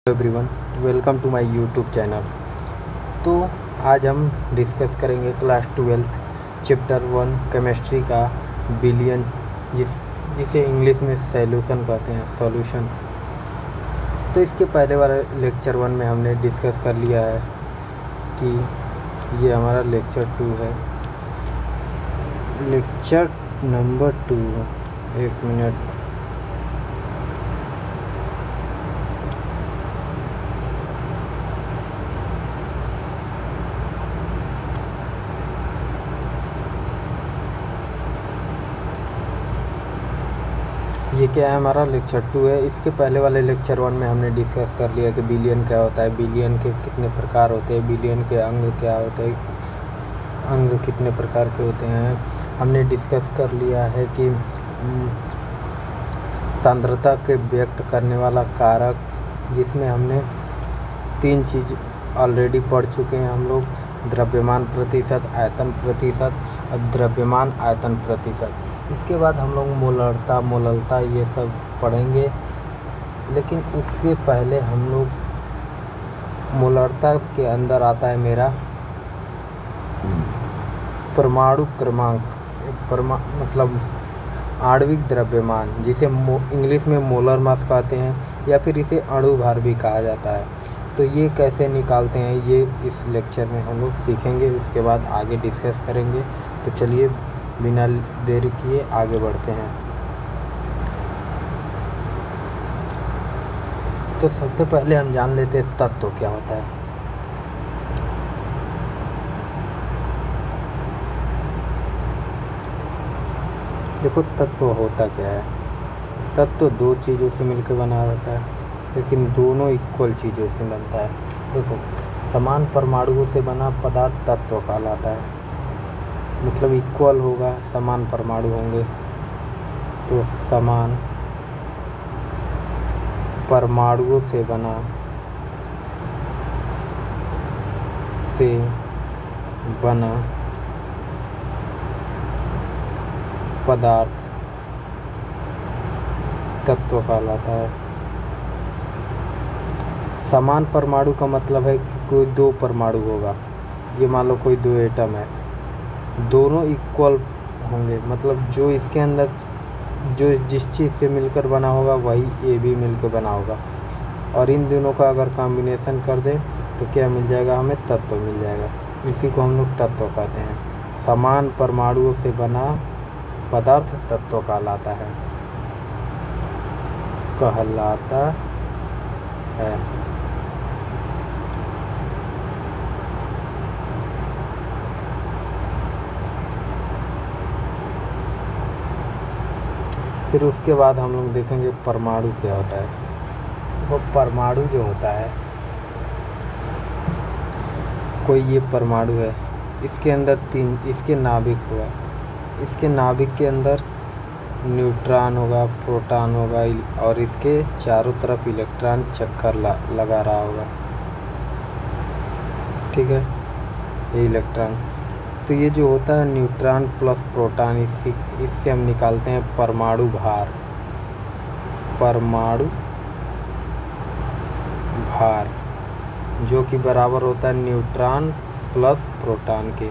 Everyone, welcome to my YouTube channel. तो आज हम डिस्कस करेंगे क्लास 12 चैप्टर 1 केमिस्ट्री का बिलियन, जिसे इंग्लिश में सॉल्यूशन कहते हैं, सॉल्यूशन। तो इसके पहले वाले लेक्चर 1 में हमने डिस्कस कर लिया है कि ये हमारा लेक्चर 2 है। लेक्चर नंबर 2, एक मिनट, ये क्या है, हमारा लेक्चर 2 है। इसके पहले वाले लेक्चर 1 में हमने डिस्कस कर लिया कि बिलियन क्या होता है, बिलियन के कितने प्रकार होते हैं, बिलियन के अंग क्या होते हैं, अंग कितने प्रकार के होते हैं। हमने डिस्कस कर लिया है कि सांद्रता के व्यक्त करने वाला कारक, जिसमें हमने 3 चीज़ ऑलरेडी पढ़ चुके हैं हम लोग, द्रव्यमान प्रतिशत, आयतन प्रतिशत और द्रव्यमान आयतन प्रतिशत। इसके बाद हम लोग मोलरता, मोललता ये सब पढ़ेंगे, लेकिन उसके पहले हम लोग मोलरता के अंदर आता है मेरा परमाणु क्रमांक, मतलब आणविक द्रव्यमान, जिसे इंग्लिश में मोलर मास कहते हैं या फिर इसे अणु भार भी कहा जाता है। तो ये कैसे निकालते हैं, ये इस लेक्चर में हम लोग सीखेंगे, उसके बाद आगे डिस्कस करेंगे। तो चलिए बिना देरी किए आगे बढ़ते हैं। तो सबसे पहले हम जान लेते हैं तत्व क्या होता है। देखो, तत्व होता क्या है। तत्व 2 चीज़ों से मिलकर बना रहता है, लेकिन दोनों इक्वल चीज़ों से बनता है। देखो, समान परमाणुओं से बना पदार्थ तत्व कहलाता है, मतलब इक्वल होगा, समान परमाणु होंगे तो समान परमाणुओं से बना पदार्थ तत्व कहलाता है। समान परमाणु का मतलब है कि कोई 2 परमाणु होगा, ये मान लो कोई 2 एटम है, दोनों इक्वल होंगे, मतलब जो इसके अंदर जो जिस चीज़ से मिलकर बना होगा वही ये भी मिलकर बना होगा, और इन दोनों का अगर कॉम्बिनेशन कर दें तो क्या मिल जाएगा, हमें तत्व मिल जाएगा। इसी को हम लोग तत्व कहते हैं। समान परमाणुओं से बना पदार्थ तत्व कहलाता है। फिर उसके बाद हम लोग देखेंगे परमाणु क्या होता है। वो परमाणु जो होता है, कोई ये परमाणु है, इसके अंदर 3 इसके नाभिक होगा, इसके नाभिक के अंदर न्यूट्रॉन होगा, प्रोटॉन होगा, और इसके चारों तरफ इलेक्ट्रॉन चक्कर लगा रहा होगा, ठीक है, ये इलेक्ट्रॉन। तो ये जो होता है न्यूट्रॉन प्लस प्रोटॉन, इससे हम निकालते हैं परमाणु भार। परमाणु भार जो कि बराबर होता है न्यूट्रॉन प्लस प्रोटॉन के।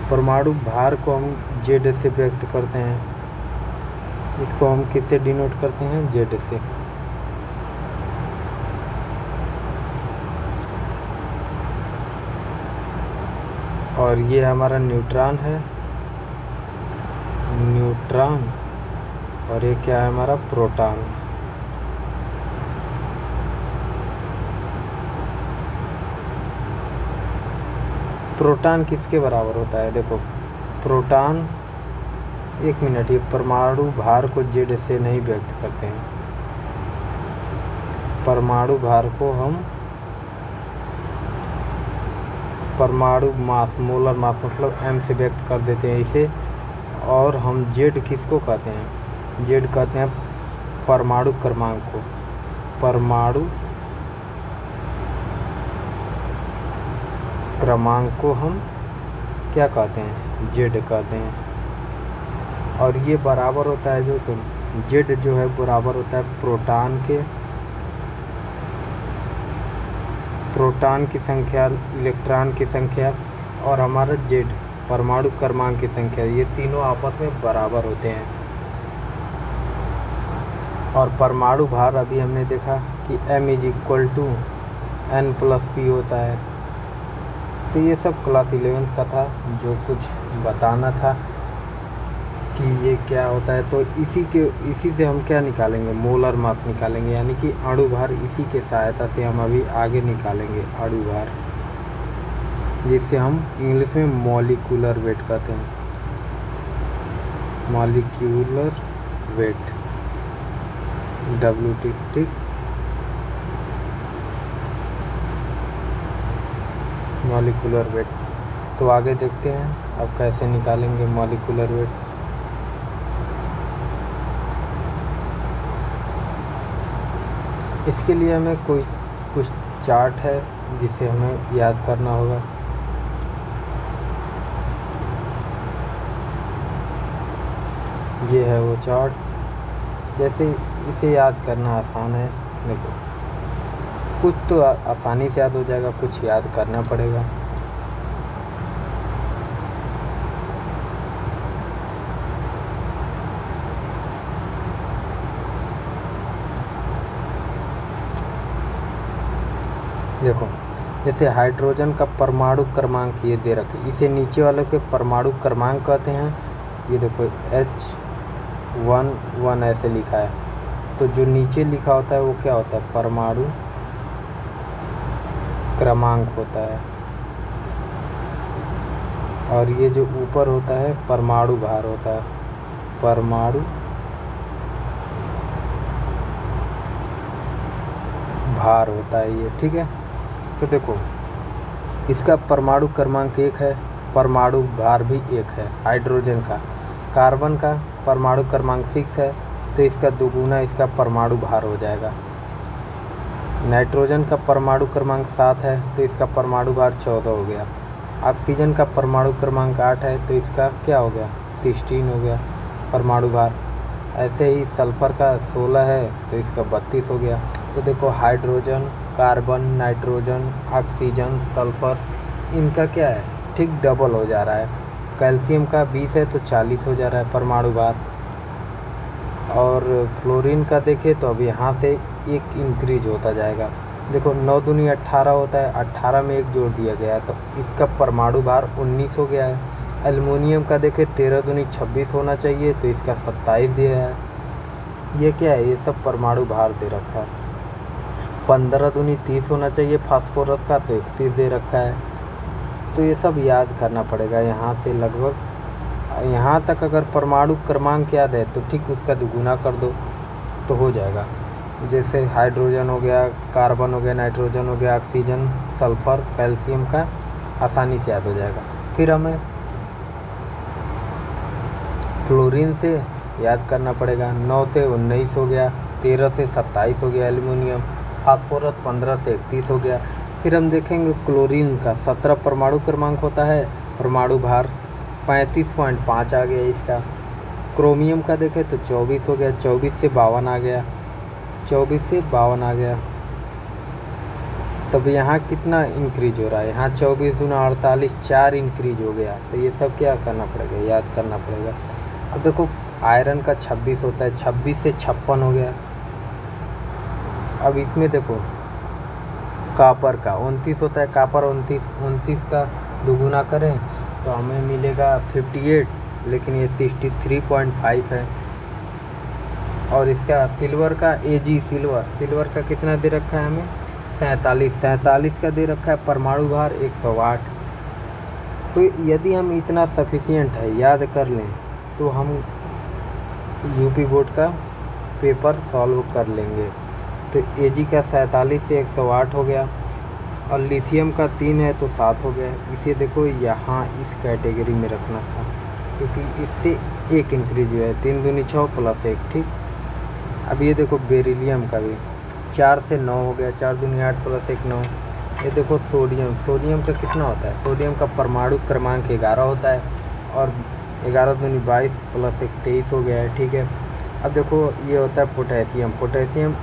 परमाणु भार को हम जेड से व्यक्त करते हैं। इसको हम किससे डिनोट करते हैं, जेड से। और ये हमारा न्यूट्रॉन है, न्यूट्रॉन, और ये क्या है, हमारा प्रोटॉन। प्रोटॉन किसके बराबर होता है, देखो प्रोटॉन, एक मिनट, ये परमाणु भार को जेड से नहीं व्यक्त करते हैं। परमाणु भार को हम परमाणु मास, मोलर मास, मतलब m से व्यक्त कर देते हैं इसे। और हम जेड किसको कहते हैं, जेड कहते हैं परमाणु क्रमांक को। परमाणु क्रमांक को हम क्या कहते हैं, जेड कहते हैं। और ये बराबर होता है, जो जेड जो है बराबर होता है प्रोटॉन के प्रोटॉन की संख्या, इलेक्ट्रॉन की संख्या और हमारा जेड परमाणु क्रमांक की संख्या, ये तीनों आपस में बराबर होते हैं। और परमाणु भार अभी हमने देखा कि m = n+p होता है। तो ये सब क्लास 11 का था, जो कुछ बताना था कि ये क्या होता है। तो इसी से हम क्या निकालेंगे, मोलर मास निकालेंगे, यानी कि अणु भार। इसी के सहायता से हम अभी आगे निकालेंगे अणु भार, जिससे हम इंग्लिश में मॉलिक्यूलर वेट कहते हैं, मॉलिक्यूलर वेट, WT, ठीक। Molecular weight. तो आगे देखते हैं अब कैसे निकालेंगे मॉलिक्यूलर वेट। इसके लिए हमें कुछ चार्ट है जिसे हमें याद करना होगा। ये है वो चार्ट। जैसे इसे याद करना आसान है, देखो कुछ तो आसानी से याद हो जाएगा, कुछ याद करना पड़ेगा। देखो जैसे हाइड्रोजन का परमाणु क्रमांक ये दे रखे, इसे नीचे वाले के परमाणु क्रमांक कहते हैं। ये देखो H11 ऐसे लिखा है, तो जो नीचे लिखा होता है वो क्या होता है, परमाणु क्रमांक होता है। और ये जो ऊपर होता है परमाणु भार होता है, परमाणु भार होता है ये, ठीक है। तो देखो इसका परमाणु क्रमांक 1 है, परमाणु भार भी 1 है हाइड्रोजन का। कार्बन का परमाणु क्रमांक 6 है, तो इसका दोगुना इसका परमाणु भार हो जाएगा। नाइट्रोजन का परमाणु क्रमांक 7 है, तो इसका परमाणु भार 14 हो गया। ऑक्सीजन का परमाणु क्रमांक 8 है, तो इसका क्या हो गया, 16 हो गया परमाणु भार। ऐसे ही सल्फर का 16 है, तो इसका 32 हो गया। तो देखो hydrogen, carbon, nitrogen, oxygen, sulphur, इनका क्या है, ठीक डबल हो जा रहा है। कैल्शियम का 20 है, तो 40 हो जा रहा है परमाणु भार। और फ्लोरीन का देखें तो अब यहाँ से एक इंक्रीज होता जाएगा। देखो 9 दूनी 18 होता है, 18 में एक जोड़ दिया गया है, तो इसका परमाणु भार 19 हो गया है। एल्युमिनियम का देखें 13 दूनी 26 होना चाहिए, तो इसका 27 दिया है। ये क्या है, ये सब परमाणु भार दे रखा है। 15 दूनी 30 होना चाहिए फास्फोरस का, तो 31 दे रखा है। तो ये सब याद करना पड़ेगा यहाँ से लगभग यहाँ तक। अगर परमाणु क्रमांक याद है तो ठीक उसका दुगुना कर दो तो हो जाएगा। जैसे हाइड्रोजन हो गया, कार्बन हो गया, नाइट्रोजन हो गया, ऑक्सीजन, सल्फर, कैल्शियम का आसानी से याद हो जाएगा। फिर हमें फ्लोरीन से याद करना पड़ेगा। 9 से 19 हो गया, 13 से 27 हो गया एल्युमिनियम, फास्फोरस 15 से 31 हो गया। फिर हम देखेंगे क्लोरीन का 17 परमाणु क्रमांक होता है, परमाणु भार 35.5 आ गया इसका। क्रोमियम का देखें तो 24 हो गया, 24 से 52 आ गया, 24 से 52 आ गया। तब यहाँ कितना इंक्रीज हो रहा है, यहाँ 24 दूना 48, 4 इंक्रीज हो गया। तो ये सब क्या करना पड़ेगा, याद करना पड़ेगा। अब देखो आयरन का 26 होता है, 26 से 56 हो गया। अब इसमें देखो कापर का 29 होता है, कापर 29 का दोगुना करें तो हमें मिलेगा 58, लेकिन ये 63.5 है। और इसका सिल्वर का सिल्वर का कितना दे रखा है हमें, 47 का दे रखा है, परमाणु भार 108। तो यदि हम इतना सफिशिएंट है याद कर लें तो हम यूपी बोर्ड का पेपर सॉल्व कर लेंगे। तो Ag का 47 से 108 हो गया, और लिथियम का 3 है तो 7 हो गया। इसे देखो यहाँ इस कैटेगरी में रखना था, क्योंकि इससे एक इंक्रीज हुआ है, 3 दूनी 6 प्लस 1, ठीक। अब ये देखो बेरिलियम का भी 4 से 9 हो गया, 4 दूनी 8 प्लस 1 9। ये देखो सोडियम का कितना होता है, सोडियम का परमाणु क्रमांक 11 होता है, और 11 दूनी 22 प्लस 1 23 हो गया है, ठीक है। अब देखो ये होता है पोटेशियम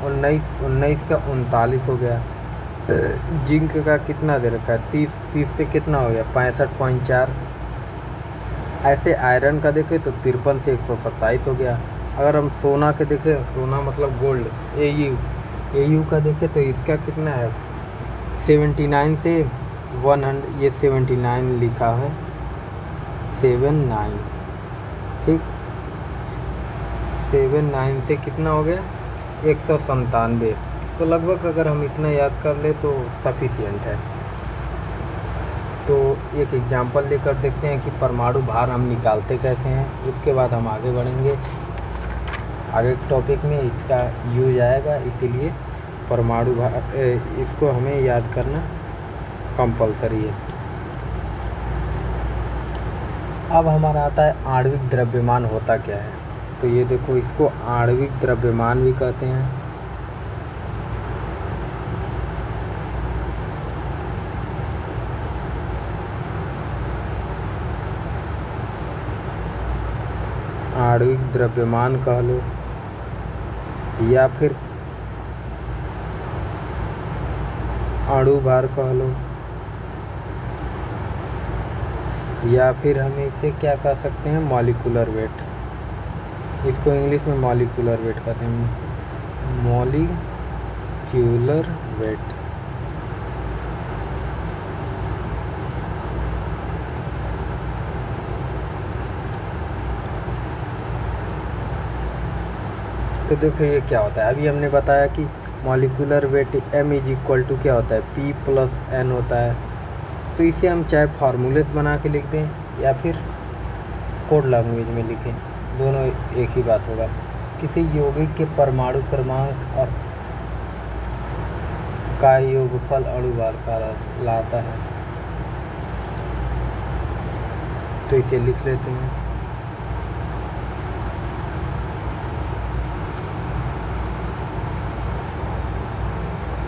19 का 39 हो गया, जिंक का कितना दे रखा है 30 से कितना हो गया 65.4। ऐसे आयरन का देखें तो 53 से 127 हो गया। अगर हम सोना के देखें, सोना मतलब गोल्ड, एयू का देखें तो इसका कितना है 79 से 100, ये 79 लिखा है 79, ठीक। 79 से कितना हो गया 197। तो लगभग अगर हम इतना याद कर ले तो सफिशिएंट है। तो एक एग्जांपल लेकर देखते हैं कि परमाणु भार हम निकालते कैसे हैं, उसके बाद हम आगे बढ़ेंगे। आगे टॉपिक में इसका यूज आएगा, इसीलिए परमाणु भार इसको हमें याद करना कंपलसरी है। अब हमारा आता है आणविक द्रव्यमान होता क्या है। तो ये देखो, इसको आणविक द्रव्यमान भी कहते हैं। आणविक द्रव्यमान कह लो या फिर अणु भार कह लो, या फिर हम इसे क्या कह सकते हैं मॉलिक्यूलर वेट। इसको इंग्लिश में मॉलिक्यूलर वेट कहते हैं, मॉलिक्यूलर वेट। तो देखो ये क्या होता है, अभी हमने बताया कि मॉलिक्यूलर वेट m क्या होता है P+n होता है। तो इसे हम चाहे फार्मूले बना के लिख दें या फिर कोड लैंग्वेज में लिखें, दोनों एक ही बात होगा। किसी यौगिक के परमाणु क्रमांक और का योगफल अणु भार कहलाता है। तो इसे लिख लेते हैं।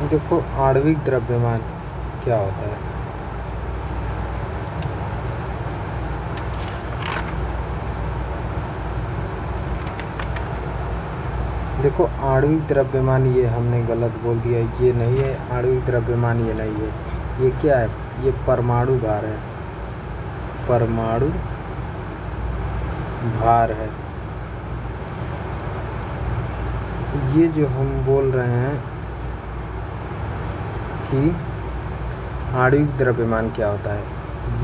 देखो आणविक द्रव्यमान क्या होता है। देखो आणविक द्रव्यमान, ये हमने गलत बोल दिया, ये नहीं है आणविक द्रव्यमान, ये नहीं है। ये क्या है, ये परमाणु भार है, परमाणु भार है। ये जो हम बोल रहे हैं कि आणविक द्रव्यमान क्या होता है,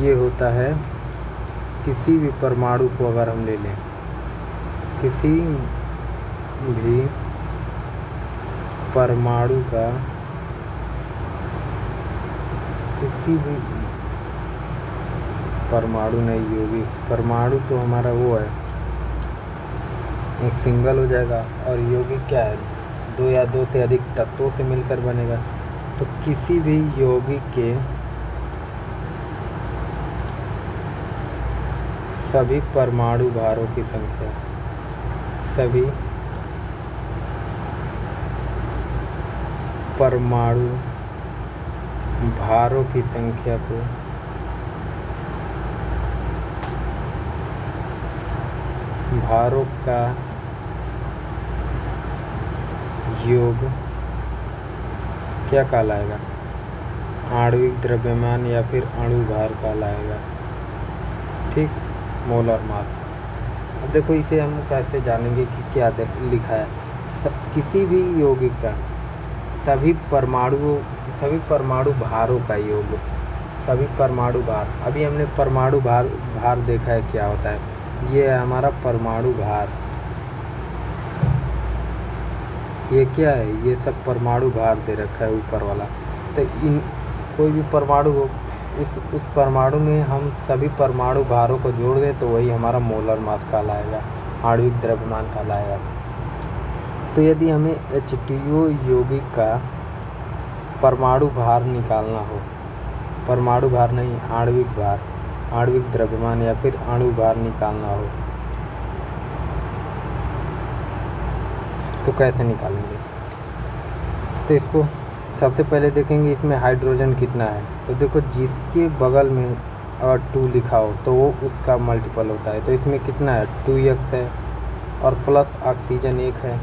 ये होता है किसी भी परमाणु को अगर हम ले लें, किसी भी परमाणु का, किसी भी परमाणु नहीं, यौगिक, परमाणु तो हमारा वो है एक सिंगल हो जाएगा, और यौगिक क्या है दो या दो से अधिक तत्वों से मिलकर बनेगा। तो किसी भी यौगिक के सभी परमाणु भारों की संख्या, सभी परमाणु भारों की संख्या को भारों का योग क्या कहलाएगा, आणविक द्रव्यमान या फिर अणु भार कहलाएगा, ठीक, मोलर मास। अब देखो इसे हम कैसे जानेंगे कि क्या लिखा है। किसी भी यौगिक का सभी परमाणु भारों का योग, सभी परमाणु भार। अभी हमने परमाणु भार देखा है क्या होता है, ये है हमारा परमाणु भार। ये क्या है, ये सब परमाणु भार दे रखा है ऊपर वाला। तो इन कोई भी परमाणु हो, उस परमाणु में हम सभी परमाणु भारों को जोड़ दें तो वही हमारा मोलर मास कहलाएगा, आणविक द्रव्यमान कहलाएगा। तो यदि हमें H2O यौगिक का परमाणु भार निकालना हो, परमाणु भार नहीं, आणविक भार, आणविक द्रव्यमान या फिर अणु भार निकालना हो तो कैसे निकालेंगे। तो इसको सबसे पहले देखेंगे इसमें हाइड्रोजन कितना है। तो देखो जिसके बगल में अगर 2 लिखा हो तो वो उसका मल्टीपल होता है। तो इसमें कितना है 2x है और प्लस ऑक्सीजन 1 है।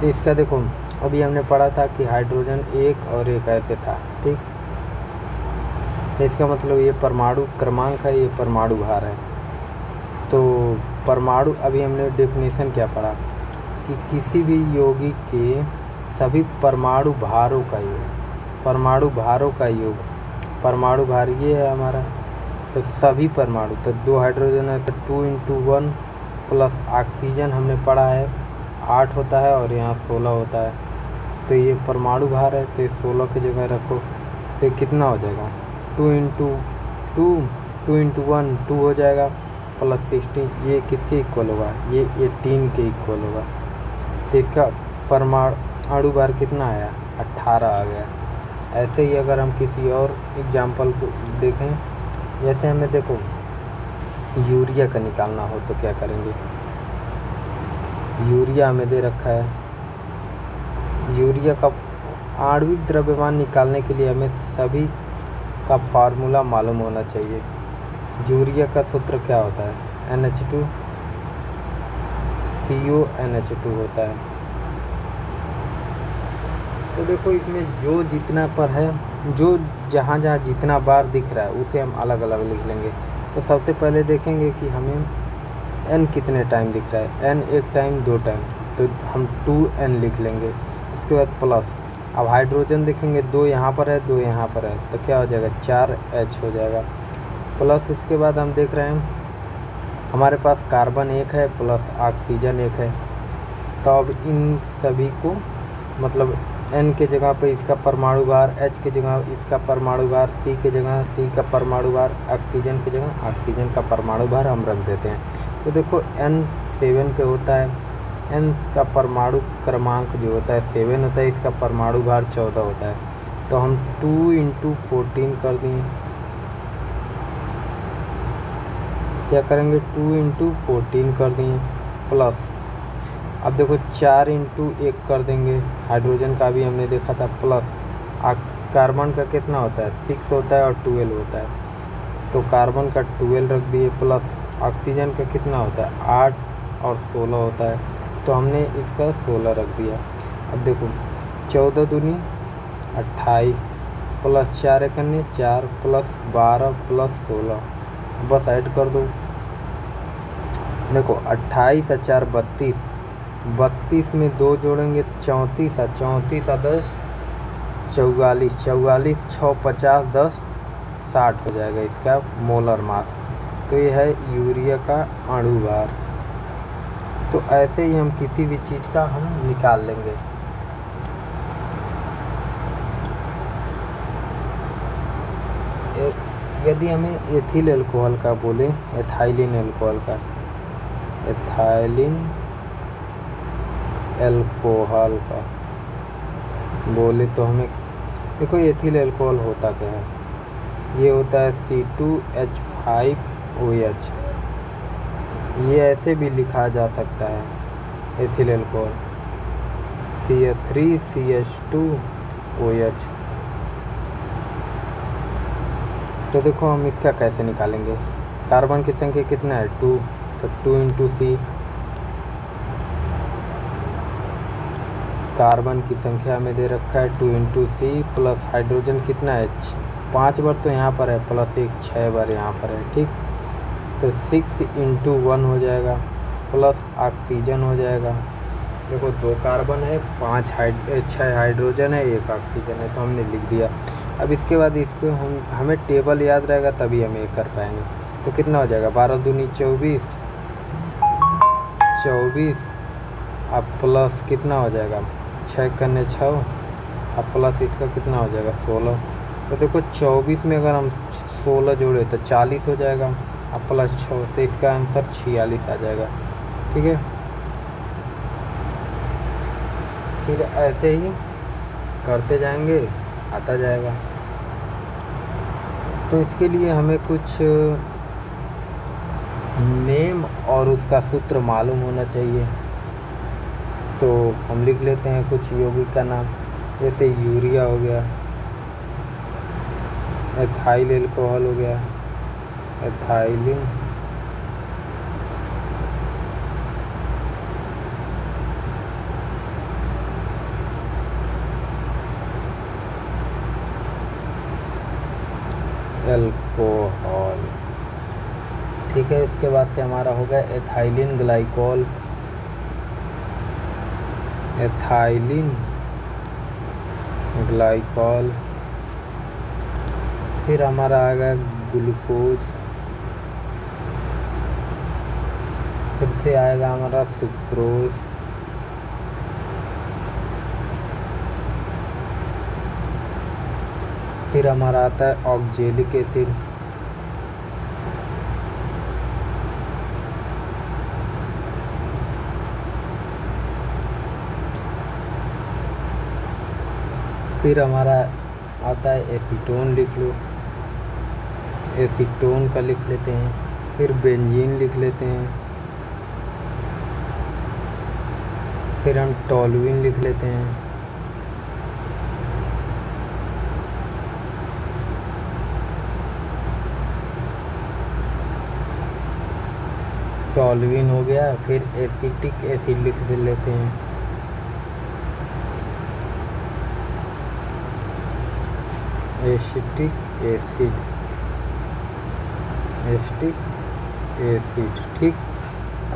तो इसका देखो अभी हमने पढ़ा था कि हाइड्रोजन एक और एक ऐसे था, ठीक। इसका मतलब ये परमाणु क्रमांक है, ये परमाणु भार है। तो परमाणु, अभी हमने डेफिनेशन क्या पढ़ा कि किसी भी यौगिक के सभी परमाणु भारों का योग, परमाणु भारों का योग, परमाणु भार ये है हमारा। तो सभी परमाणु, तो 2 हाइड्रोजन है तो 2 × 1 प्लस ऑक्सीजन हमने पढ़ा है 8 होता है और यहाँ 16 होता है। तो ये परमाणु भार है, तो 16 की जगह रखो तो ये कितना हो जाएगा 2 × 2, 2 × 1 2 हो जाएगा प्लस 16, ये किसके इक्वल होगा, ये 18 के इक्वल होगा। तो इसका परमाणु भार कितना आया 18 आ गया। ऐसे ही अगर हम किसी और एग्जाम्पल को देखें, जैसे हमें देखो यूरिया का निकालना हो तो क्या करेंगे, यूरिया हमें दे रखा है, यूरिया का आणविक द्रव्यमान निकालने के लिए हमें सभी का फार्मूला मालूम होना चाहिए। यूरिया का सूत्र क्या होता है NH2 CONH2 होता है। तो देखो इसमें जो जितना पर है, जो जहाँ जहाँ जितना बार दिख रहा है उसे हम अलग अलग लिख लेंगे। तो सबसे पहले देखेंगे कि हमें n कितने टाइम दिख रहा है, n एक टाइम 2 टाइम, तो हम 2n लिख लेंगे। उसके बाद प्लस, अब हाइड्रोजन देखेंगे 2 यहाँ पर है 2 यहाँ पर है, तो क्या हो जाएगा 4H हो जाएगा। प्लस इसके बाद हम देख रहे हैं हमारे पास कार्बन 1 है प्लस ऑक्सीजन 1 है। तो अब इन सभी को मतलब N के जगह पे इसका परमाणु भार, H के जगह इसका परमाणु भार, C के जगह C का परमाणु भार, ऑक्सीजन की जगह ऑक्सीजन का परमाणु भार हम रख देते हैं। तो देखो N 7 पे होता है, N का परमाणु क्रमांक जो होता है 7 होता है, इसका परमाणु भार 14 होता है। तो हम 2 × 14 कर दिए, क्या करेंगे 2 × 14 कर दिए प्लस, अब देखो 4 × 1 कर देंगे, हाइड्रोजन का भी हमने देखा था, प्लस कार्बन का कितना होता है 6 होता है और 12 होता है, तो कार्बन का 12 रख दिए, प्लस ऑक्सीजन का कितना होता है 8 और 16 होता है, तो हमने इसका 16 रख दिया। अब देखो 14 दूनी 28 प्लस 4 एकन्ने 4 प्लस 12 प्लस 16, बस ऐड कर दो। देखो 28 और 4 32, 32 में 2 जोड़ेंगे 34 और 34 और 10 44, 44 6 50 10 60 हो जाएगा इसका मोलर मास। तो ये है यूरिया का अणु भार। तो ऐसे ही हम किसी भी चीज़ का हम निकाल लेंगे। यदि हमें एथिल अल्कोहल का बोले, एथाइलिन अल्कोहल का, एथाइलिन अल्कोहल का बोले तो हमें देखो एथिल अल्कोहल होता क्या है, ये होता है C2H5OH, ये ऐसे भी लिखा जा सकता है एथिल अल्कोहल CH3CH2OH। तो देखो हम इसका कैसे निकालेंगे, कार्बन की संख्या कितना है 2, तो 2 × C, कार्बन की संख्या हमें दे रखा है 2 × C प्लस हाइड्रोजन कितना है 5 बार तो यहाँ पर है, प्लस 1 6 बार यहाँ पर है, ठीक। तो 6 × 1 हो जाएगा प्लस ऑक्सीजन हो जाएगा। देखो 2 कार्बन है 6 हाइड्रोजन है 1 ऑक्सीजन है, तो हमने लिख दिया। अब इसके बाद इसको हमें टेबल याद रहेगा तभी हम ये कर पाएंगे। तो कितना हो जाएगा 12 दूनी 24, 24 अब प्लस कितना हो जाएगा 6 कन्ने 6, अब प्लस इसका कितना हो जाएगा 16। तो देखो 24 में अगर हम 16 जोड़े तो 40 हो जाएगा, अब प्लस 6, तो इसका आंसर 46 आ जाएगा, ठीक है। फिर ऐसे ही करते जाएंगे, आता जाएगा। तो इसके लिए हमें कुछ नेम और उसका सूत्र मालूम होना चाहिए। तो हम लिख लेते हैं कुछ यौगिक का नाम, जैसे यूरिया हो गया, एथाइल अल्कोहल हो गया, एथाइलिन, अल्कोहल। ठीक है, इसके बाद से हमारा हो गया एथाइलिन ग्लाइकॉल, एथाइलिन ग्लाइकॉल। फिर हमारा आ गया ग्लूकोज, फिर से आएगा हमारा सुक्रोज, फिर हमारा आता है ऑक्जेलिक एसिड, फिर हमारा आता है एसीटोन, लिख लो, एसीटोन का लिख लेते हैं। फिर बेंजीन लिख लेते हैं, फिर हम टॉलुइन लिख लेते हैं, टॉलुइन हो गया। फिर एसिटिक एसिड लिख लेते हैं, एसिटिक एसिड, एसिटिक एसिड। ठीक,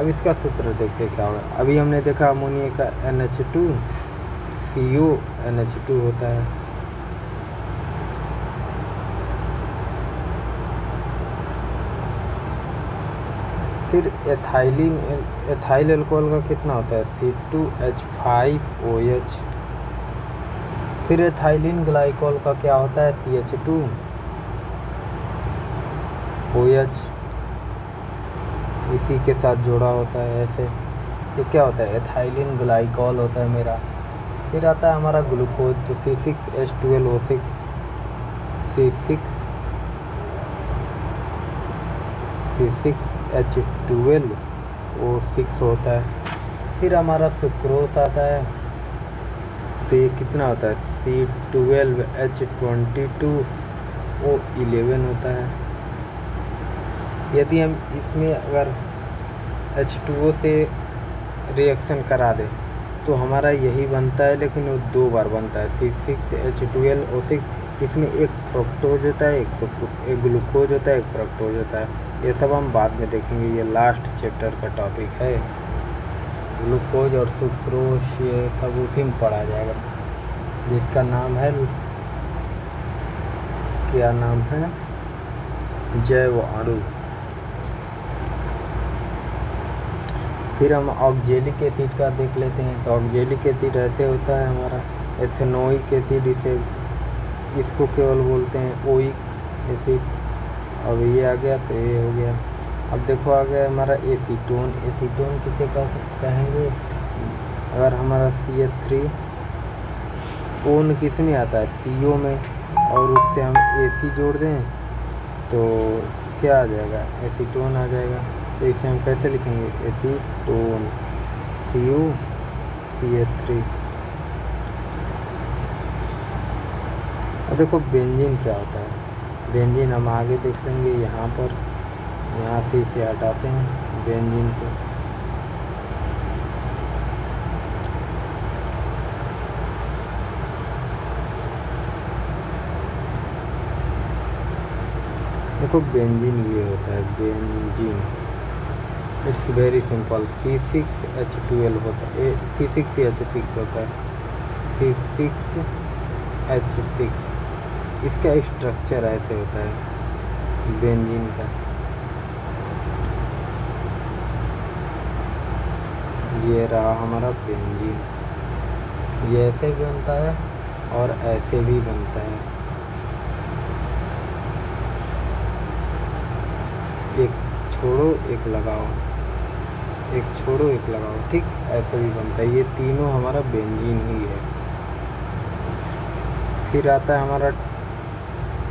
अब इसका सूत्र देखते क्या होगा। अभी हमने देखा अमोनिया का NH2 CO NH2 होता है। फिर एथाइलिन, एथाइल अल्कोहल का कितना होता है C2H5OH। फिर एथाइलिन ग्लाइकॉल का क्या होता है CH2OH, इसी के साथ जुड़ा होता है ऐसे। ये क्या होता है, एथाइलिन ग्लाइकॉल होता है मेरा। फिर आता है हमारा ग्लूकोज, तो C6H12O6, C6H12O6 होता है। फिर हमारा सुक्रोज आता है, तो ये कितना होता है C12H22O11 होता है। यदि हम इसमें अगर H2O से रिएक्शन करा दें तो हमारा यही बनता है, लेकिन वो 2 बार बनता है C6H12O6। इसमें एक फ्रक्टोज होता है, एक ग्लूकोज होता है, एक फ्रक्टोज होता है। ये सब हम बाद में देखेंगे, ये लास्ट चैप्टर का टॉपिक है। ग्लूकोज और सुक्रोज ये सब उसी में पढ़ा जाएगा, जिसका नाम है, क्या नाम है, जैव अणु। फिर हम ऑक्जेलिक एसिड का देख लेते हैं। तो ऑक्जेलिक एसिड ऐसे होता है हमारा एथेनोइक एसिड, इसको केवल बोलते हैं ओइक एसिड। अब ये आ गया तो ये हो गया। अब देखो आ गया हमारा एसीटोन। एसीटोन किसे कहेंगे, अगर हमारा CH3 ओन किस में आता है CO में, और उससे हम AC जोड़ दें तो क्या आ जाएगा, एसीटोन आ जाएगा। तो इसे हम कैसे लिखेंगे, एसीटोन CuCH3। और देखो बेंजीन क्या होता है, बेंजीन हम आगे देख लेंगे। यहाँ पर, यहाँ से इसे हटाते हैं बेंजीन को। देखो बेंजीन ये होता है, benzene it's very simple. C6H12 होता है, C6CH6 होता है, C6H6। इसका स्ट्रक्चर ऐसे होता है बेंजीन का, ये रहा हमारा बेंजीन। ये ऐसे भी बनता है और ऐसे भी बनता है, एक छोड़ो एक लगाओ, एक छोड़ो एक लगाओ। ठीक, ऐसे भी बनता है। ये तीनों हमारा बेंजीन ही है। फिर आता है हमारा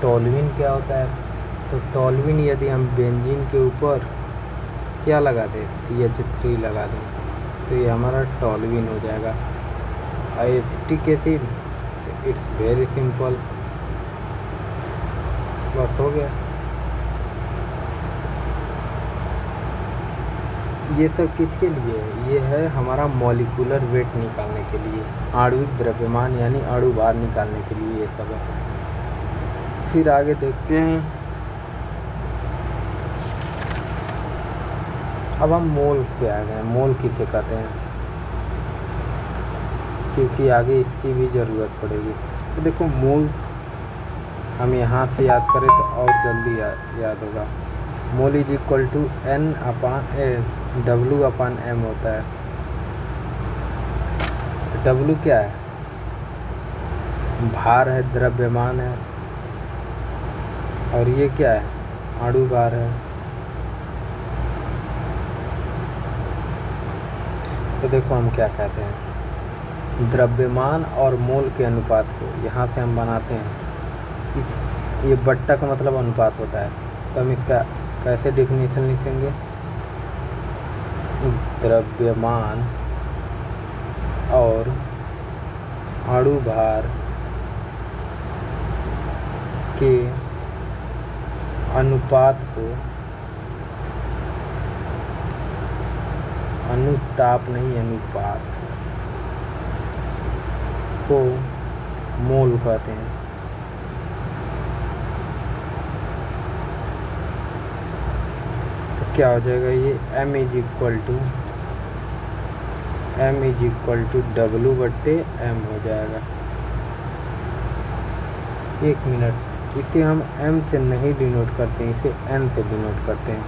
टॉलुइन। क्या होता है, तो टॉलुइन यदि हम बेंजीन के ऊपर क्या लगा दें, CH3 लगा दें, तो ये हमारा टॉलुइन हो जाएगा। Acetic acid, it's very simple, बस हो गया। ये सब किसके लिए है, ये है हमारा मॉलिक्यूलर वेट निकालने के लिए, आणविक द्रव्यमान यानी अणु भार निकालने के लिए ये सब है। फिर आगे देखते हैं अब हम मोल पे आ गए। मोल किसे कहते हैं, क्योंकि आगे इसकी भी ज़रूरत पड़ेगी। तो देखो मोल हम यहाँ से याद करें तो और जल्दी याद होगा। Mole is equal to W/m होता है। W क्या है, भार है, द्रव्यमान है, और ये क्या है, अणु भार है। तो देखो हम क्या कहते हैं, द्रव्यमान और मोल के अनुपात को यहाँ से हम बनाते हैं। ये बट्टा का मतलब अनुपात होता है, तो हम इसका कैसे डिफिनीशन लिखेंगे, द्रव्यमान और अणु भार के अनुपात को, अनुताप नहीं अनुपात को मोल कहते हैं। तो क्या हो जाएगा ये, m is equal to W/m हो जाएगा। एक मिनट, इसे हम m से नहीं डिनोट करते हैं, इसे n से डिनोट करते हैं।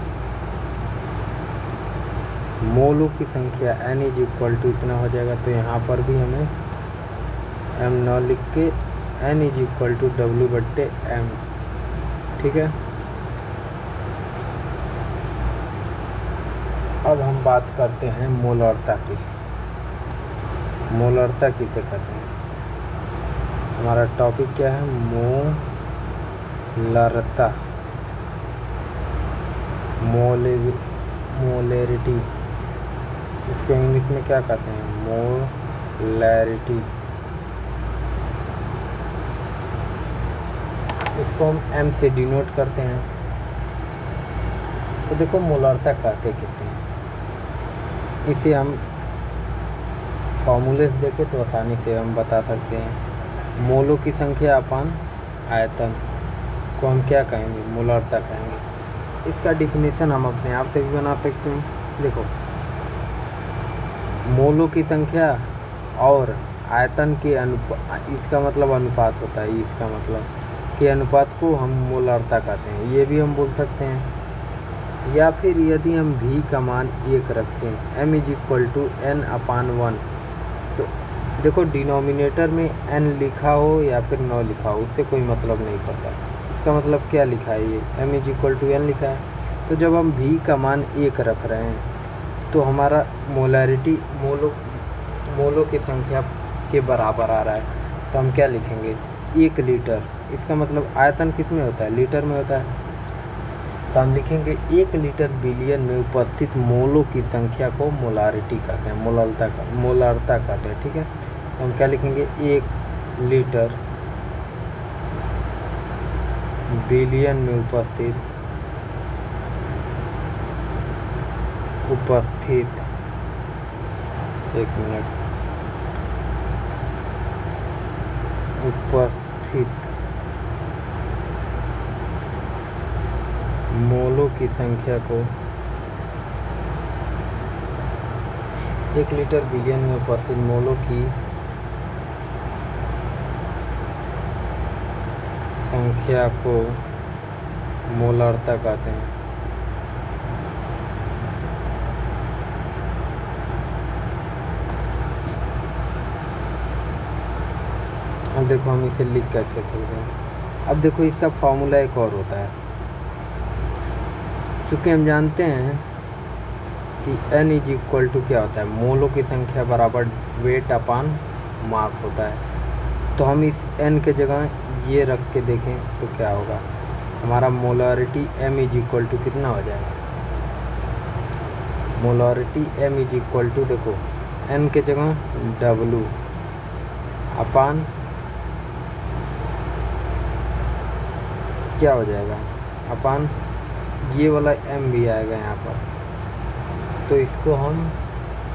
मोलों की संख्या n इज इक्वल टू इतना हो जाएगा, तो यहाँ पर भी हमें m न लिख के n is equal to W/m, ठीक है। अब हम बात करते हैं मोलरता की। मोलरता किसे कहते हैं, हमारा टॉपिक क्या है, मोलरता, मोलेरिटी, इसको इंग्लिश में क्या कहते हैं, मोलैरिटी। इसको हम m से डिनोट करते हैं। तो देखो मोलरता कहते किसे हैं, इसे हम फॉर्मूले से देखें तो आसानी से हम बता सकते हैं। मोलों की संख्या अपन आयतन को हम क्या कहेंगे, मोलरता कहेंगे। इसका डिफिनीशन हम अपने आप से भी बना सकते हैं। देखो मोलों की संख्या और आयतन के इसका मतलब अनुपात होता है, इसका मतलब के अनुपात को हम मोलरता कहते हैं, ये भी हम बोल सकते हैं। या फिर यदि हम v का मान 1 रखें, m is equal to n/1, तो देखो डिनोमिनेटर में n लिखा हो या फिर न लिखा हो, उससे कोई मतलब नहीं पड़ता। इसका मतलब क्या लिखा है, ये m is equal to n लिखा है। तो जब हम v का मान 1 रख रहे हैं तो हमारा मोलैरिटी मोलों की संख्या के बराबर आ रहा है, तो हम क्या लिखेंगे, 1 लीटर। इसका मतलब आयतन किस में होता है, लीटर में होता है, तो हम लिखेंगे 1 लीटर बिलियन में उपस्थित मोलों की संख्या को मोलारिटी कहते हैं, मोलरता कहते हैं, ठीक है। तो हम क्या लिखेंगे, 1 लीटर बिलियन में उपस्थित एक मिनट, उपस्थित मोलों की संख्या को, 1 लीटर बिलियन में उपस्थित मोलों की संख्या को मोलरता कहते हैं। अब देखो हम इसे लिख कैसे सकते हैं। अब देखो इसका फॉर्मूला एक और होता है, चूँकि हम जानते हैं कि n इज इक्वल टू क्या होता है, मोलों की संख्या बराबर वेट अपान मास होता है। तो हम इस n के जगह ये रख के देखें तो क्या होगा, हमारा molarity m is equal to कितना हो जाएगा, molarity m is equal to, देखो n के जगह W अपान क्या हो जाएगा, अपान ये वाला m भी आएगा यहाँ पर। तो इसको हम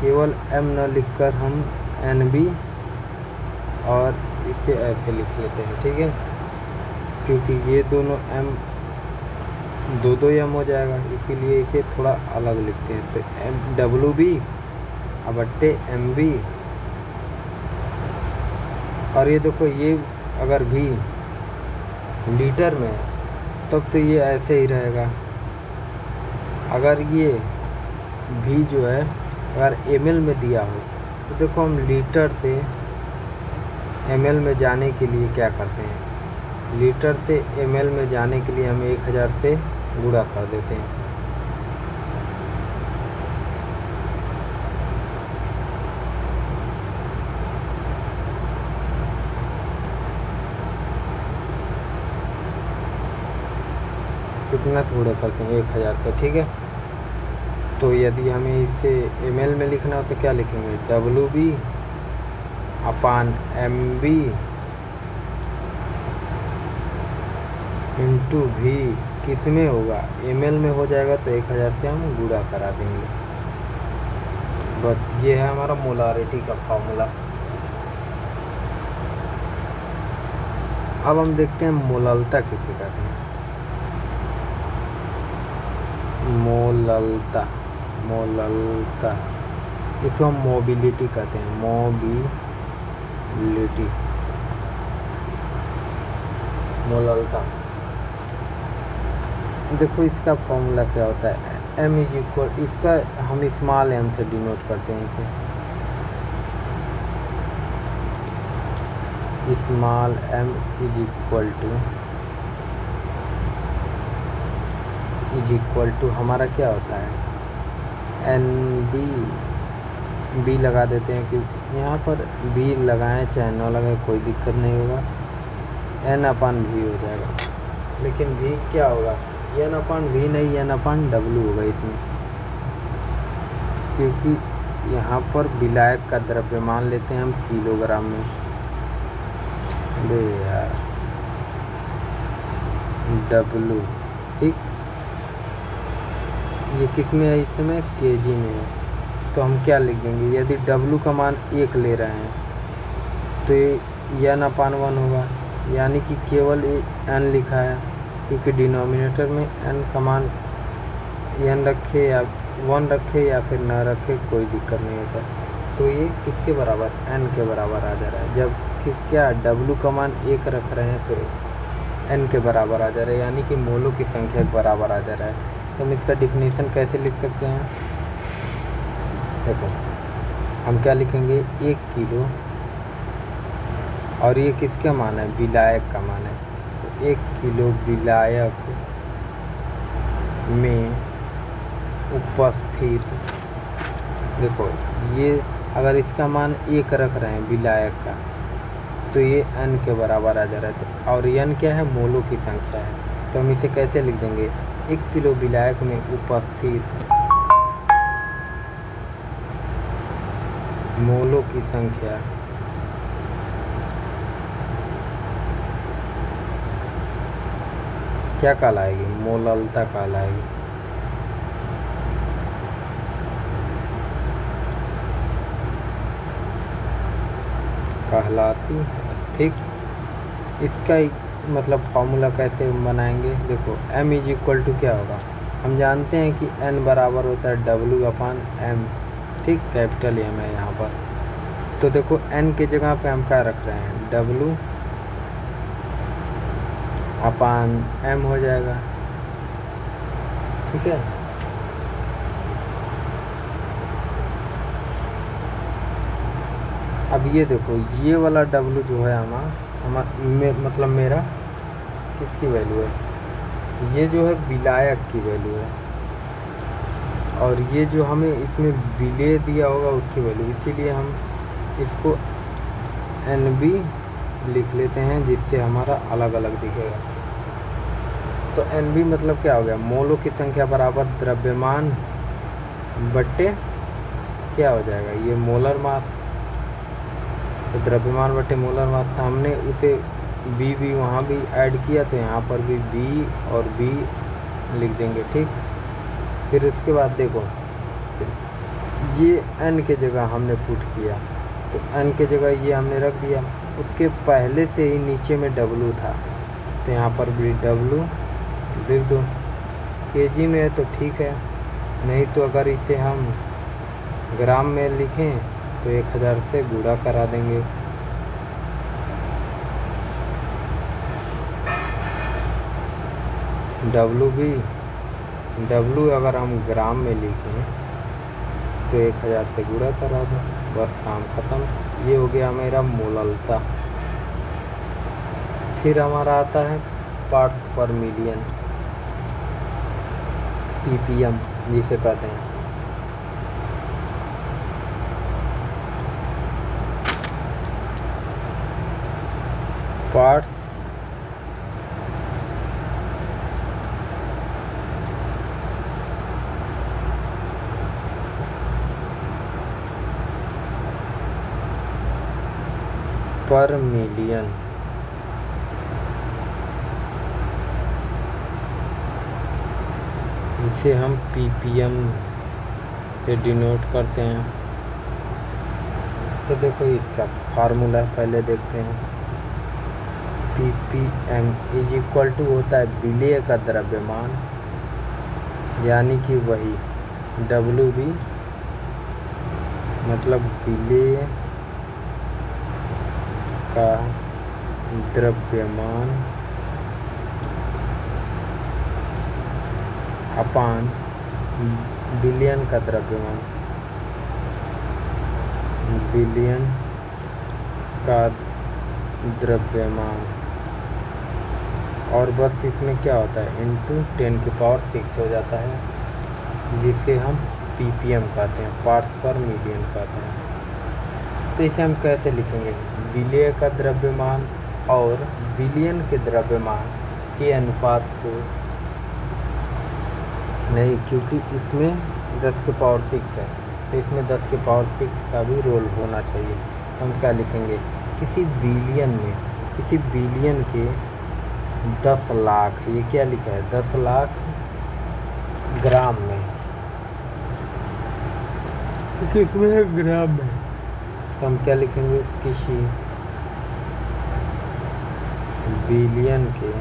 केवल m न लिखकर हम NB और इसे ऐसे लिख लेते हैं, ठीक है, क्योंकि ये दोनों m दो दो एम हो जाएगा, इसीलिए इसे थोड़ा अलग लिखते हैं। तो WB बट्टे MB। और ये देखो, ये अगर भी लीटर में है तब तो ये ऐसे ही रहेगा। अगर ये भी जो है अगर ml में दिया हो तो देखो, हम लीटर से ml में जाने के लिए क्या करते हैं, लीटर से ml में जाने के लिए हम 1000 से गुणा कर देते हैं। कितना से गुणा करते हैं, 1000 से, ठीक है। तो यदि हमें इसे ml में लिखना हो तो क्या लिखेंगे, WB अपान MB इंटू भी। किस में होगा, ml में हो जाएगा तो 1000 से हम गुणा करा देंगे। बस ये है हमारा मोलारिटी का फॉर्मूला। अब हम देखते हैं मोललता किसे कहते हैं। मोललता, मोललता इसको हम मोबिलिटी कहते हैं, मोबिलिटी, मोललता। देखो इसका फॉर्मूला क्या होता है, m इज इक्वल, इसका हम स्मॉल m से डिनोट करते हैं इसे, small m is equal to हमारा क्या होता है, NB, B लगा देते हैं क्योंकि यहाँ पर B लगाएं चाहे न लगाएं कोई दिक्कत नहीं होगा, N अपान V हो जाएगा। लेकिन V क्या होगा, N अपान V नहीं, N अपान W होगा इसमें, क्योंकि यहाँ पर विलायक का द्रव्यमान लेते हैं हम किलोग्राम में। बे यार, W, ठीक। ये किस में है, इस समय kg में है। तो हम क्या लिख देंगे, यदि W का मान 1 ले रहे हैं तो ये N अपान 1 होगा, यानी कि केवल N लिखा है, क्योंकि डिनोमिनेटर में N का मान N रखे या 1 रखे या फिर न रखे कोई दिक्कत नहीं होता। तो ये किसके बराबर, N के बराबर आ जा रहा है। जब क्या W का मान 1 रख रहे हैं तो N के बराबर आ जा रहा है, यानी कि मोलों की संख्या के बराबर आ जा रहा है। तो हम इसका डिफिनीशन कैसे लिख सकते हैं, देखो हम क्या लिखेंगे, 1 किलो, और ये किसका मान है, विलायक का मान है। तो 1 किलो विलायक में उपस्थित, देखो ये अगर इसका मान 1 रख रहे हैं विलायक का तो ये N के बराबर आ जा रहा है। तो और N क्या है, मोलों की संख्या है। तो हम इसे कैसे लिख देंगे, 1 किलो विलायक में उपस्थित मोलों की संख्या क्या कहलाएगी, मोललता कहलाएगी। कहलाती है, ठीक। इसका मतलब फार्मूला कैसे बनाएंगे, देखो m इज इक्वल टू क्या होगा, हम जानते हैं कि n बराबर होता है W अपान M, ठीक, कैपिटल M है यहाँ पर। तो देखो n के जगह पे हम क्या रख रहे हैं, W अपान M हो जाएगा, ठीक है। अब ये देखो, ये वाला W जो है मतलब मेरा किसकी वैल्यू है, ये जो है विलायक की वैल्यू है, और ये जो हमें इसमें विलेय दिया होगा उसकी वैल्यू, इसीलिए हम इसको NB लिख लेते हैं, जिससे हमारा अलग अलग दिखेगा। तो NB मतलब क्या हो गया, मोलों की संख्या बराबर द्रव्यमान बट्टे क्या हो जाएगा, ये मोलर मास। तो द्रव्यमान बटे मोलर मास था, हमने उसे B वहाँ भी ऐड किया, तो यहाँ पर भी B और B लिख देंगे, ठीक। फिर उसके बाद देखो, ये N के जगह हमने पुट किया, तो N के जगह ये हमने रख दिया। उसके पहले से ही नीचे में W था, तो यहाँ पर भी W लिख दो। केजी में है तो ठीक है, नहीं तो अगर इसे हम ग्राम में लिखें तो 1000 से गुणा करा देंगे। डब्लू अगर हम ग्राम में लिखें तो 1000 से गुणा करा दो, बस काम ख़त्म। ये हो गया मेरा मोललता। फिर हमारा आता है पार्ट्स पर मिलियन, ppm जिसे कहते हैं। पार्ट्स पर मिलियन, इसे हम ppm से डिनोट करते हैं। तो देखो इसका फार्मूला पहले देखते हैं। ppm इज इक्वल टू होता है विलेय का द्रव्यमान, यानी कि वही WB मतलब विलेय का द्रव्यमान अपान बिलियन का द्रव्यमान, बिलियन का द्रव्यमान। और बस इसमें क्या होता है इंटू 10⁶ हो जाता है, जिसे हम ppm कहते हैं, पार्ट्स पर मिलियन कहते हैं। तो इसे हम कैसे लिखेंगे? विलेय का द्रव्यमान और बिलियन के द्रव्यमान के अनुपात को नहीं, क्योंकि इसमें 10⁶ है तो इसमें 10⁶ का भी रोल होना चाहिए। तो हम क्या लिखेंगे? किसी बिलियन के 10 लाख, ये क्या लिखा है 10 लाख ग्राम में, किसमें है ग्राम में, तो हम क्या लिखेंगे? किसी बिलियन के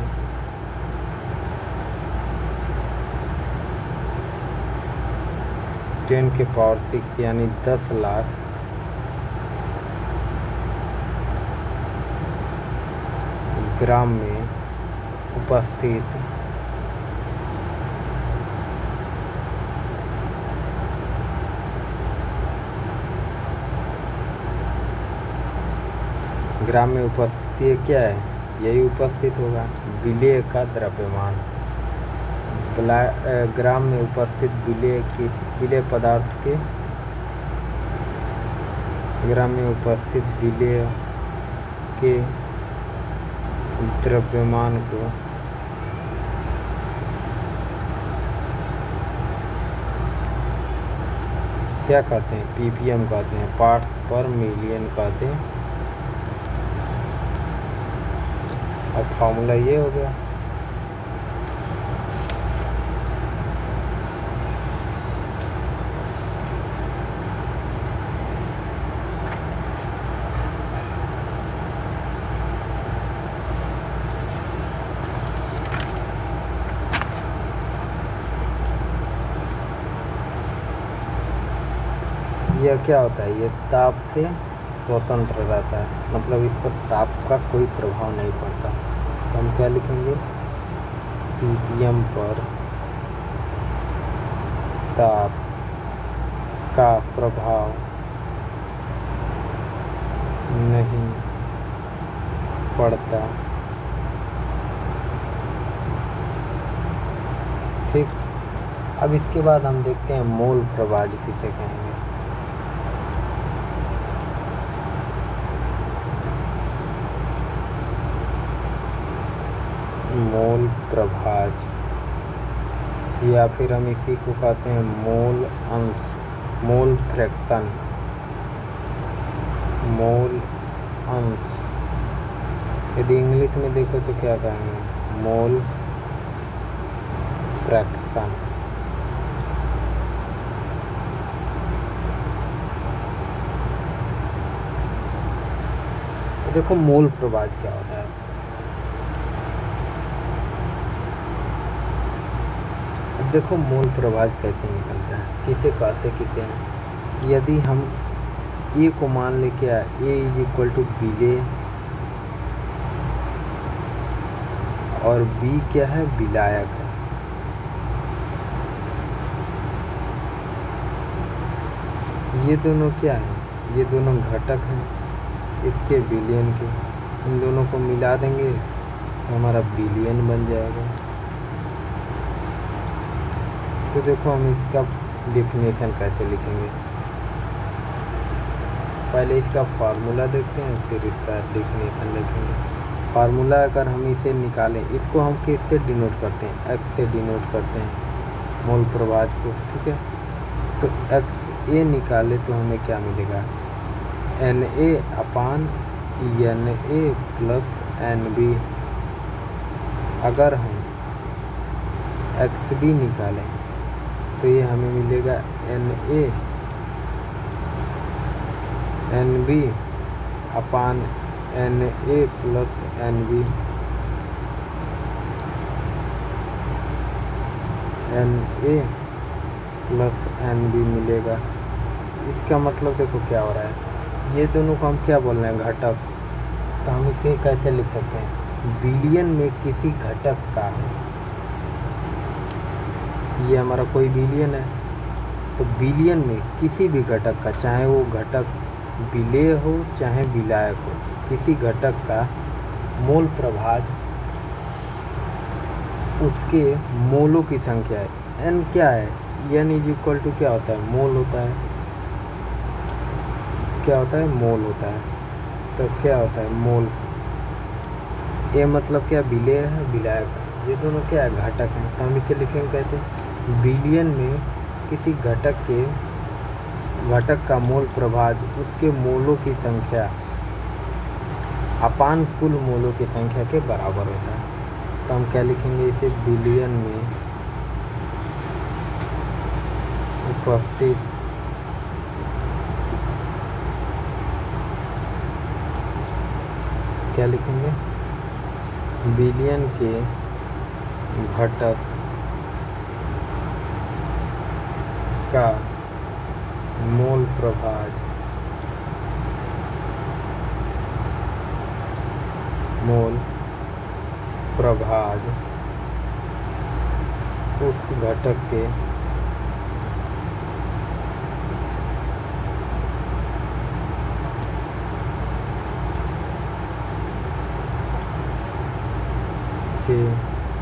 10⁶ यानी 10 लाख ग्राम में उपस्थित ग्राम में उपस्थित क्या है? यही उपस्थित होगा विलेय का द्रव्यमान। ग्राम में उपस्थित विलेय पदार्थ के, ग्राम में उपस्थित विलेय के द्रव्यमान को क्या कहते हैं? ppm कहते हैं, पार्ट्स पर मिलियन कहते हैं। और फार्मूला ये हो गया। यह क्या होता है? ये ताप से स्वतंत्र रहता है, मतलब इस पर ताप का कोई प्रभाव नहीं पड़ता। तो हम क्या लिखेंगे? ppm पर ताप का प्रभाव नहीं पड़ता। ठीक, अब इसके बाद हम देखते हैं मोल प्रभाज किसे कहेंगे। मोल प्रभाज, या फिर हम इसी को कहते हैं मोल अंश, मोल फ्रैक्शन, मोल अंश। यदि इंग्लिश में देखो तो क्या कहेंगे? Mole fraction. देखो मोल प्रभाज क्या होता है। देखो मोल प्रभाज कैसे निकलता है, किसे कहते किसे हैं। यदि हम ए को मान ले क्या, ए इज इक्वल टू बिले और बी क्या है, विलायक है। ये दोनों क्या है, ये दोनों घटक हैं इसके बिलियन के। इन दोनों को मिला देंगे तो हमारा बिलियन बन जाएगा। तो देखो हम इसका डेफिनेशन कैसे लिखेंगे, पहले इसका फार्मूला देखते हैं फिर इसका डेफिनेशन लिखेंगे। फार्मूला अगर हम इसे निकालें, इसको हम किससे डिनोट करते हैं, एक्स से डिनोट करते हैं मोल प्रभाज को, ठीक है। तो एक्स ए निकाले तो हमें क्या मिलेगा, N A upon N A plus N B. अगर हम एक्स बी निकालें तो ये हमें मिलेगा N A N B upon N A plus N B. N A plus N B मिलेगा। इसका मतलब देखो क्या हो रहा है, ये दोनों को हम क्या बोल रहे हैं, घटक। तो हम इसे कैसे लिख सकते हैं, बिलियन में किसी घटक का, ये हमारा कोई बिलियन है तो बिलियन में किसी भी घटक का, चाहे वो घटक विलेय हो चाहे विलायक हो, किसी घटक का मोल प्रभाज उसके मोलों की संख्या है। एन क्या है, एन इज इक्वल टू क्या होता है, मोल होता है। क्या होता है, मोल होता है। तो क्या होता है, मोल। ए मतलब क्या, विलेय है विलायक है, ये दोनों क्या है, घटक हैं। तो हम इसे लिखेंगे कैसे, बिलियन में किसी घटक का मोल प्रभाज उसके मोलों की संख्या अपान कुल मोलों की संख्या के बराबर होता है। तो हम क्या लिखेंगे इसे, बिलियन में उपस्थित क्या लिखेंगे, बिलियन के घटक का मोल प्रभाज उस घटक के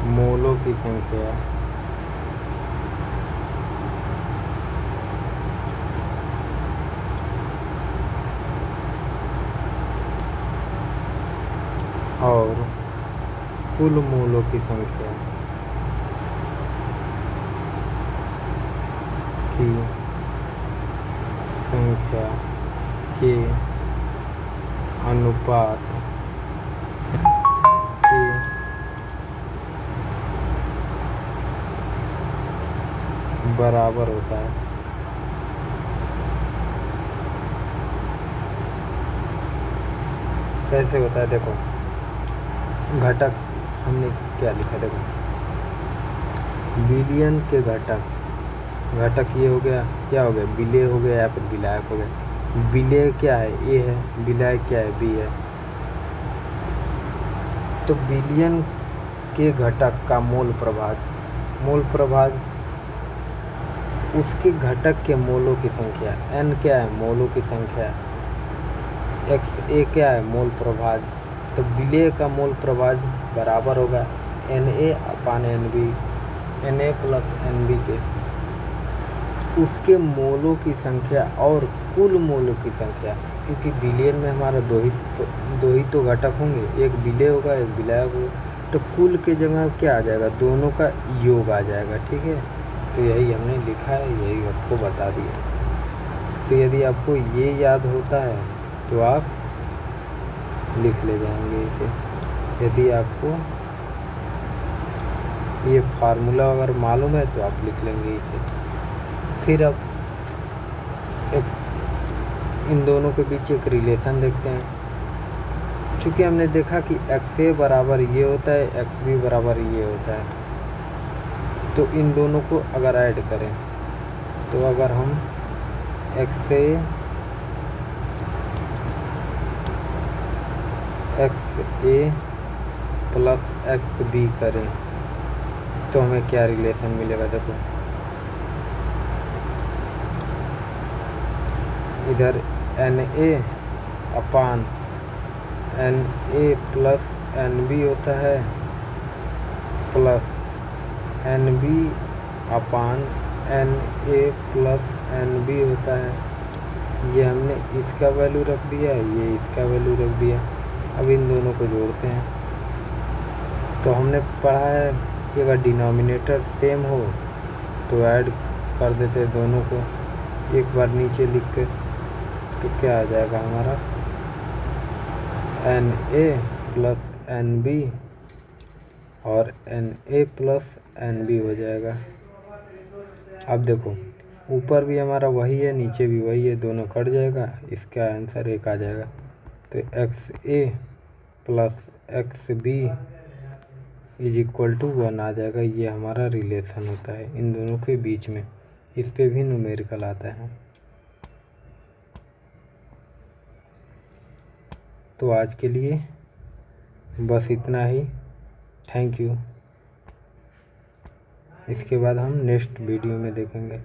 मोलों की संख्या और कुल मोलों की संख्या के अनुपात के बराबर होता है। कैसे होता है, देखो घटक हमने क्या लिखा, देखो बिलियन के घटक ये हो गया, क्या हो गया, विलेय हो गया या फिर विलायक हो गया। विलेय क्या है, ए है, विलायक क्या है, बी है। तो बिलियन के घटक का मोल प्रभाज उसके घटक के मोलों की संख्या, एन क्या है, मोलों की संख्या, एक्स ए क्या है, मोल प्रभाज। तो विलेय का मोल प्रभाज बराबर होगा N A upon N B, N A plus N B के, उसके मोलों की संख्या और कुल मोलों की संख्या। क्योंकि बिलियन में हमारा दो ही तो घटक होंगे, एक विलेय होगा एक विलायक होगा। तो कुल के जगह क्या आ जाएगा, दोनों का योग आ जाएगा, ठीक है। तो यही हमने लिखा है, यही आपको बता दिया। तो यदि आपको ये याद होता है तो आप लिख ले जाएंगे इसे। यदि आपको ये फार्मूला अगर मालूम है तो आप लिख लेंगे इसे। फिर अब इन दोनों के बीच एक रिलेशन देखते हैं। चूँकि हमने देखा कि एक्स ए बराबर ये होता है, एक्स बी बराबर ये होता है, तो इन दोनों को अगर ऐड करें तो अगर हम X A plus X B करें तो हमें क्या रिलेशन मिलेगा। देखो इधर N A upon N A plus N B होता है plus N B upon N ए प्लस एन बी होता है। ये हमने इसका वैल्यू रख दिया, ये इसका वैल्यू रख दिया। अब इन दोनों को जोड़ते हैं तो हमने पढ़ा है कि अगर डिनोमिनेटर सेम हो तो ऐड कर देते दोनों को एक बार नीचे लिख के, तो क्या आ जाएगा हमारा एन ए प्लस एन बी और एन ए प्लस एन बी हो जाएगा। अब देखो ऊपर भी हमारा वही है, नीचे भी वही है, दोनों कट जाएगा, इसका आंसर एक आ जाएगा। तो X A plus X B is equal to 1 आ जाएगा। ये हमारा रिलेशन होता है इन दोनों के बीच में। इस पे भी न्यूमेरिकल आता है। तो आज के लिए बस इतना ही। Thank you. इसके बाद हम नेक्स्ट वीडियो में देखेंगे।